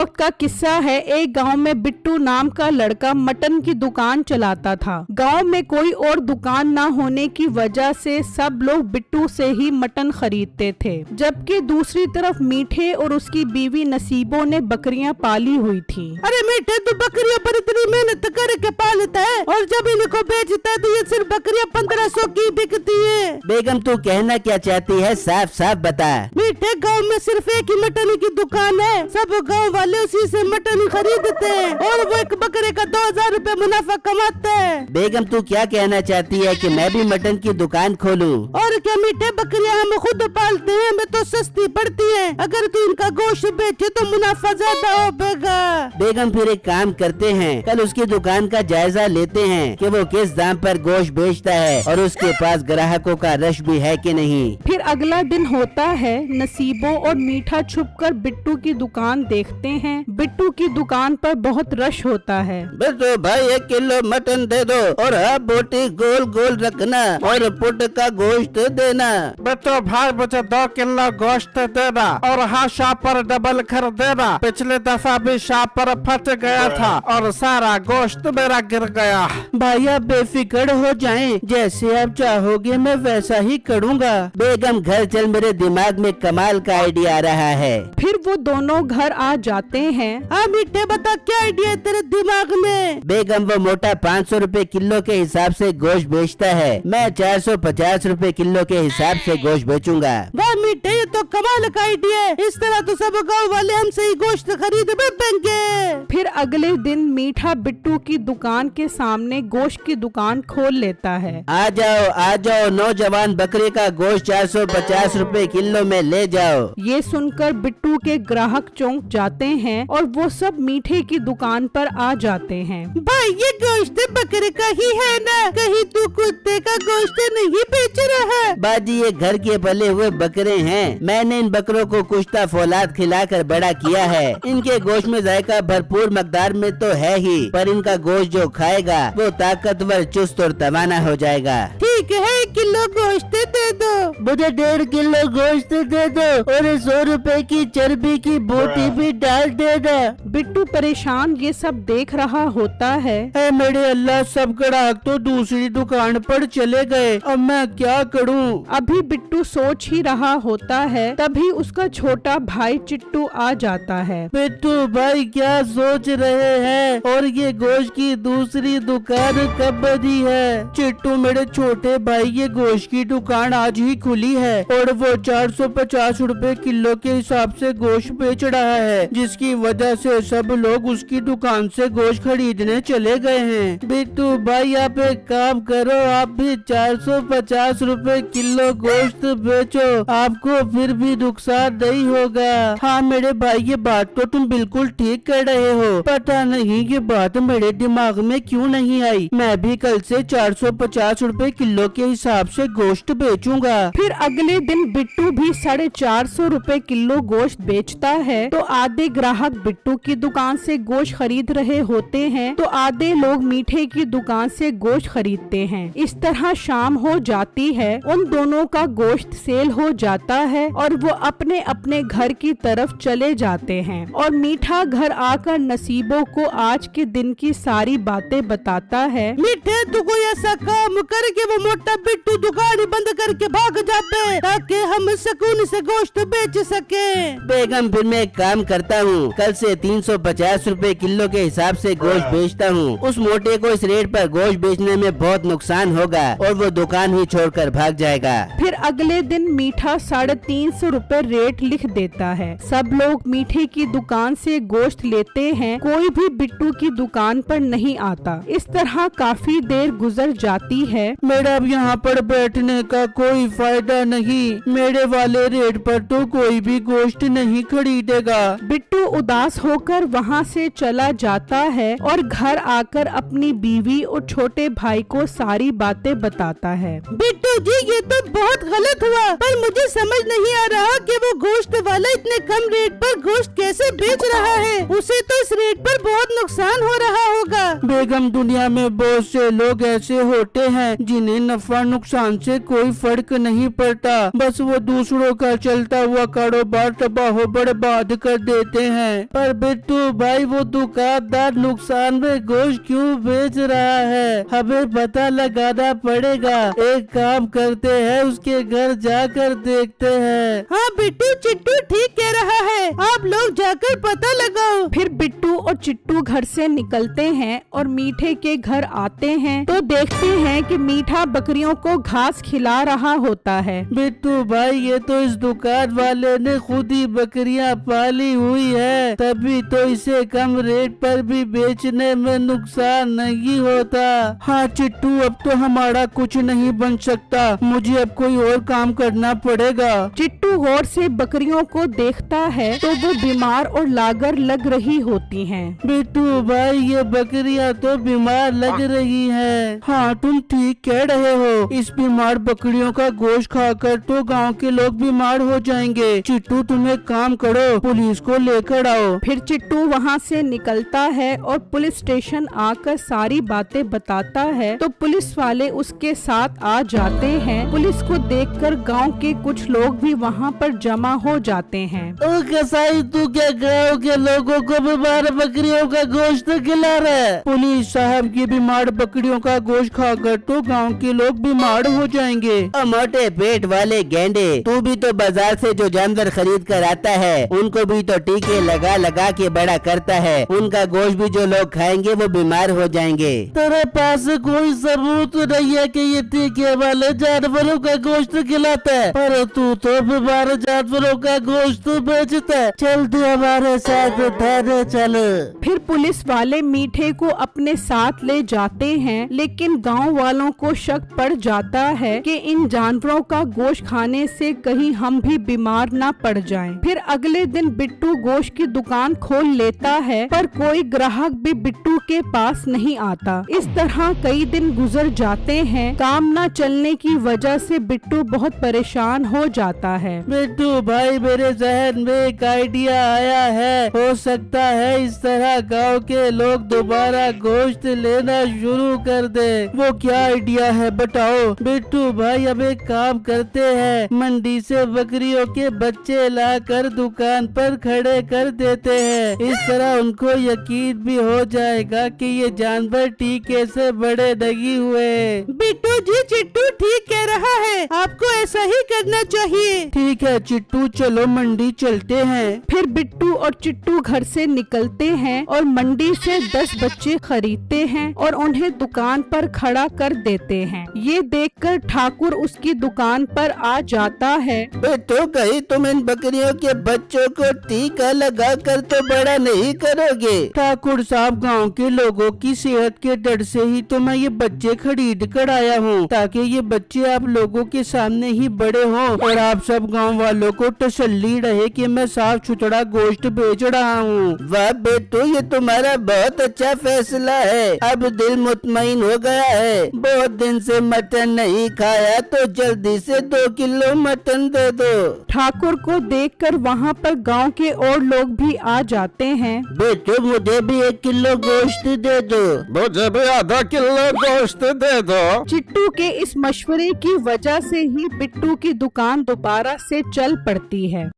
वक्त का किस्सा है। एक गांव में बिट्टू नाम का लड़का मटन की दुकान चलाता था। गांव में कोई और दुकान ना होने की वजह से सब लोग बिट्टू से ही मटन खरीदते थे, जबकि दूसरी तरफ मीठे और उसकी बीवी नसीबों ने बकरियां पाली हुई थी। अरे मीठे, तू बकरियों पर इतनी मेहनत करके पालता है और जब इनको बेचता है तो ये सिर्फ बकरियां 1500 की बिकती है। बेगम तू कहना क्या चाहती है, साफ साफ बता। मीठे, गांव में सिर्फ एक ही मटन की दुकान है, सब गांव वाले उसी से मटन खरीदते हैं और वो एक बकरे का 2000 रुपए मुनाफा कमाते हैं। बेगम तू क्या कहना चाहती है कि मैं भी मटन की दुकान खोलूं? और क्या मीठे, बकरियां हम खुद पालते हैं, हमें तो सस्ती पड़ती है। अगर तू इनका गोश्त बेचे तो मुनाफा ज्यादा होगा। बेगम फिर एक काम करते हैं, कल उसकी दुकान का जायजा लेते हैं कि वो किस दाम पर गोश्त बेचता है और उसके पास ग्राहकों का रश भी है कि नहीं। फिर अगला दिन होता है। नसीबों और मीठा छुपकर बिट्टू की दुकान देखते हैं। बिट्टू की दुकान पर बहुत रश होता है। बिट्टू भाई 1 किलो मटन दे दो और हाफ बोटी गोल गोल रखना और पुट का गोश्त देना। बिट्टू भाई मुझे 2 किलो गोश्त देना और हाँ शॉप पर डबल कर देना। पिछले दफा भी शॉप पर फट गया था और सारा गोश्त मेरा गिर गया। भाई आप बेफिक्र हो जाएं, जैसे आप चाहोगे मैं वैसा ही करूँगा। बेगम घर चल, मेरे दिमाग में कमाल का आइडिया आ रहा है। फिर वो दोनों घर आ जाते हैं। हाँ मीठे, बता क्या आइडिया है तेरे दिमाग में? बेगम वो मोटा 500 रुपए किलो के हिसाब से गोश्त बेचता है, मैं 450 रुपए किलो के हिसाब से गोश्त बेचूंगा। वाह मीठे, ये तो कमाल का आइडिया है। इस तरह तो सब गांव वाले हमसे ही गोश्त खरीद बेचेंगे। फिर अगले दिन मीठा बिट्टू की दुकान के सामने गोश्त की दुकान खोल लेता है। आ जाओ नौजवान, बकरे का गोश्त 450 रुपए किलो में ले जाओ। ये सुनकर बिट्टू के ग्राहक चौंक जाते हैं और वो सब मीठे की दुकान पर आ जाते हैं। भाई ये गोश्त बकरे का ही है ना, कहीं तू कुत्ते का गोश्त नहीं बेच रहा? बाजी ये घर के पले हुए बकरे हैं, मैंने इन बकरों को कुश्ता फौलाद खिलाकर बड़ा किया है। इनके गोश्त में जायका भरपूर मकदार में तो है ही, पर इनका गोश्त जो खाएगा वो ताकतवर, चुस्त और तवाना हो जाएगा। ठीक है, 1 किलो गोश्त दे दो। मुझे 1.5 किलो गोश्त दे दो और 100 रुपए की चर्बी की बोटी भी डाल देना। बिट्टू परेशान ये सब देख रहा होता है। मेरे अल्लाह, सब ग्राहक तो दूसरी दुकान पर चले गए, अब मैं क्या करूं? अभी बिट्टू सोच ही रहा होता है, तभी उसका छोटा भाई चिट्टू आ जाता है। बिट्टू भाई क्या सोच रहे हैं और ये गोश्त की दूसरी दुकान कब बनी है? चिट्टू मेरे छोटे भाई, ये गोश्त की दुकान आज ही खुली है और वो 450 रुपए किलो के हिसाब से गोश्त बेच रहा है, जिसकी वजह से सब लोग उसकी दुकान से गोश्त खरीदने चले गए हैं। बिट्टू भाई आप एक काम करो, आप भी 450 रुपए किलो गोश्त बेचो, आपको फिर भी नुकसान नहीं होगा। हाँ मेरे भाई, ये बात तो तुम बिल्कुल ठीक कर रहे हो, पता नहीं ये बात मेरे दिमाग में क्यों नहीं आई। मैं भी कल से 450 रुपए किलो के हिसाब से गोश्त बेचूंगा। फिर अगले दिन बिट्टू भी 450 रुपए किलो गोश्त बेचता है। तो आधे ग्राहक बिट्टू की दुकान से गोश्त खरीद रहे होते हैं, तो आधे लोग मीठे की दुकान से गोश्त खरीदते हैं। इस तरह शाम हो जाती है, उन दोनों का गोश्त सेल हो जाता है और वो अपने अपने घर की तरफ चले जाते हैं। और मीठा घर आकर नसीबों को आज के दिन की सारी बातें बताता है। मीठे, तू कोई ऐसा काम करके वो मोटा बिट्टू दुकान बंद करके भाग जाते ताकि हम सुकून से गोश्त बेच सके। बेगम फिर मैं एक काम करता हूँ, कल से 350 रुपए किलो के हिसाब से गोश्त बेचता हूँ। उस मोटे को इस रेट पर गोश्त बेचने में बहुत नुकसान होगा और वो दुकान ही छोड़कर भाग जाएगा। फिर अगले दिन मीठा 350 रुपए रेट लिख देता है। सब लोग मीठे की दुकान से गोश्त लेते हैं, कोई भी बिट्टू की दुकान पर नहीं आता। इस तरह काफी देर गुजर जाती है। मेरा अब यहाँ पर बैठने का कोई फायदा नहीं, मेरे वाले रेट पर तो कोई भी गोश्त नहीं खरीदेगा। बिट्टू उदास होकर वहाँ से चला जाता है और घर आकर अपनी बीवी और छोटे भाई को सारी बातें बताता है। बिट्टू जी, ये तो बहुत गलत हुआ, पर मुझे समझ नहीं आ रहा कि वो गोश्त वाला इतने कम रेट पर गोश्त कैसे बेच रहा है। उसे तो इस रेट पर बहुत नुकसान हो रहा होगा। बेगम दुनिया में बहुत से लोग ऐसे होते हैं जिन्हें नफा नुकसान से कोई फर्क नहीं पड़ता, बस वो दूसरों का चलता हुआ कारोबार तबाह बर्बाद कर देते हैं। पर बिट्टू भाई वो दुकानदार नुकसान में गोश्त क्यों बेच रहा है, हमें पता लगाना पड़ेगा। एक काम करते हैं, उसके घर जाकर देखते हैं। हाँ बिट्टू चिट्टू ठीक कह रहा है, आप लोग जाकर पता लगाओ। फिर बिट्टू और चिट्टू घर से निकलते हैं और मीठे के घर आते हैं तो देखते हैं कि मीठा बकरियों को घास खिला रहा होता है। बिट्टू भाई ये तो इस दुकान वाले ने खुद ही बकरियां पाली हुई है, तभी तो इसे कम रेट पर भी बेचने में नुकसान नहीं होता। हाँ चिट्टू, अब तो हमारा कुछ नहीं बन सकता, मुझे अब कोई और काम करना पड़ेगा। चिट्टू गौर से बकरियों को देखता है तो वो बीमार और लागर लग रही होती हैं। बिट्टू भाई ये बकरियां तो बीमार लग रही हैं। हाँ तुम ठीक कह रहे हो, इस बीमार बकरियों का गोश्त खाकर तो गांव के लोग बीमार हो जाएंगे। चिट्टू तुम एक काम करो, पुलिस को लेकर आओ। फिर चिट्टू वहाँ से निकलता है और पुलिस स्टेशन आकर सारी बातें बताता है तो पुलिस वाले उसके साथ आ जाते हैं। पुलिस को देखकर गांव के कुछ लोग भी वहाँ पर जमा हो जाते हैं। ओ कसाई, तू क्या गाँव के लोगों को बीमार बकरियों का गोश्त खिला रहा है? पुलिस साहब की बीमार बकरियों का गोश्त खाकर तो गांव के लोग बीमार हो जाएंगे। मोटे पेट वाले गेंडे, तू भी तो बाजार से जो जानवर खरीद कर आता है उनको भी तो टीके लगा लगा के बड़ा करता है, उनका गोश्त भी जो लोग खाएंगे वो बीमार हो जाएंगे। तेरे पास कोई सबूत नहीं है कि ये टीके वाले जानवरों का गोश्त खिलाता है, पर तू तो बीमार जानवरों का गोश्त बेचता है। चल तू हमारे साथ थाने चल। फिर पुलिस वाले मीठे को अपने साथ ले जाते हैं, लेकिन गांव वालों को शक पड़ जाता है कि इन जानवरों का गोश्त खाने से कहीं हम भी बीमार ना पड़ जाएं। फिर अगले दिन बिट्टू गोश्त की दुकान खोल लेता है, पर कोई ग्राहक भी बिट्टू के पास नहीं आता। इस तरह कई दिन गुजर जाते हैं। काम न चलने की वजह से बिट्टू बहुत परेशान हो जाता है। बिट्टू भाई मेरे जहन में एक आइडिया आया है, हो सकता है इस तरह गांव के लोग दोबारा गोश्त लेना शुरू कर दे। वो क्या आइडिया है बताओ? बिट्टू भाई अब एक काम करते हैं, मंडी से बकरियों के बच्चे लाकर दुकान पर खड़े कर देते हैं। इस तरह उनको यकीन भी हो जाएगा कि ये जानवर टीके से बड़े नहीं हुए। बिट्टू जी चिट्टू ठीक कह रहा है, आपको ऐसा ही करना चाहिए। ठीक है चिट्टू, चलो मंडी चलते हैं। फिर बिट्टू और चिट्टू घर से निकलते हैं और मंडी से 10 बच्चे खरीदते हैं और उन्हें दुकान पर खड़ा कर देते हैं। ये देखकर ठाकुर उसकी दुकान पर आ जाता है। बिट्टू, कहीं तुम इन बकरियों के बच्चों को टीका लगा कर तो बड़ा नहीं करोगे? ठाकुर साहब, गांव के लोगों की सेहत के डर से ही तो मैं ये बच्चे खरीद कर आया हूँ, ताकि ये बच्चे आप लोगों के सामने ही बड़े हों और आप सब गांव वालों को तसल्ली रहे कि मैं साफ सुथरा गोश्त बेच रहा हूँ। वाह बिट्टू, ये तुम्हारा बहुत अच्छा फैसला है, अब दिल मुतमईन हो गया है। बहुत दिन से मटन नहीं खाया तो जल्दी से 2 किलो मटन दे दो। ठाकुर को देखकर वहाँ पर गांव के और लोग भी आ जाते हैं। बिट्टू, मुझे भी 1 किलो गोश्त दे दो। मुझे भी आधा किलो गोश्त दे दो। चिट्टू के इस मशवरे की वजह से ही बिट्टू की दुकान दोबारा से चल पड़ती है।